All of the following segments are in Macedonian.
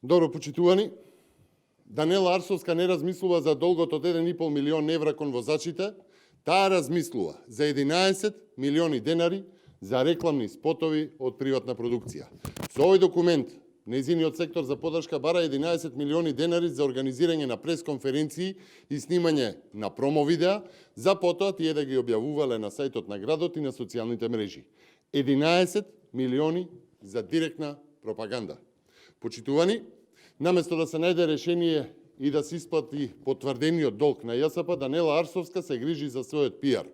Добро, почитувани, Данела Арсовска не размислува за долгот од 1,5 милион евра кон возачите, таа размислува за 11 милиони денари за рекламни спотови од приватна продукција. Со овој документ, нејзиниот сектор за поддршка бара 11 милиони денари за организирање на пресконференции и снимање на промо видеа, за потоа тие да ги објавувале на сајтот на градот и на социјалните мрежи. 11 милиони за директна пропаганда. Почитувани, наместо да се најде решение и да се исплати потврдениот долг на ЈСП, Данела Арсовска се грижи за својот пиар.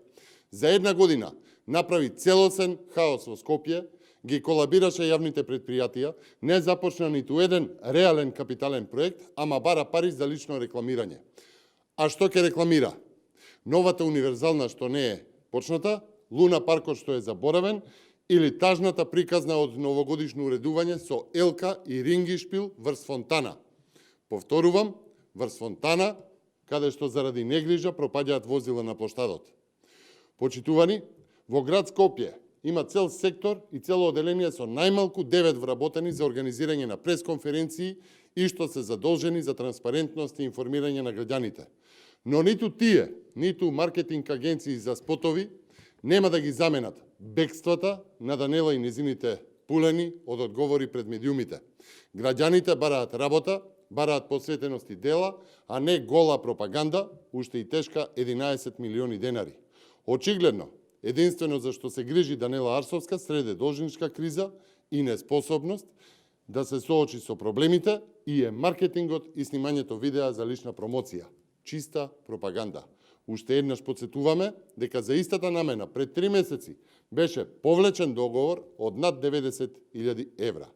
За една година направи целосен хаос во Скопје, ги колабираше јавните предпријатија, не започна ниту еден реален капитален проект, ама бара пари за лично рекламирање. А што ќе рекламира? Новата универзална што не е почната, Луна паркот што е заборавен, или тажната приказна од новогодишно уредување со елка и рингишпил врз фонтана. Повторувам, врз фонтана, каде што заради негрижа пропаѓаат возила на плоштадот. Почитувани, во град Скопје има цел сектор и цело оделение со најмалку 9 вработени за организирање на пресконференции и што се задолжени за транспарентност и информирање на граѓаните. Но ниту тие, ниту маркетинг агенции за спотови нема да ги заменат бегствата на Данела и незините пулени од одговори пред медиумите. Граѓаните бараат работа, бараат посветеност и дела, а не гола пропаганда, уште и тешка 11 милиони денари. Очигледно, единствено за што се грижи Данела Арсовска среде должничка криза и неспособност да се соочи со проблемите и е маркетингот и снимањето видеа за лична промоција. Чиста пропаганда. Уште еднаш подсетуваме дека за истата намена пред 3 месеци беше повлечен договор од над 90.000 евра.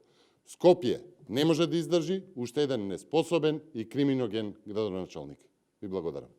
Скопје не може да издржи уште еден неспособен и криминоген градоначалник. Ви благодарам.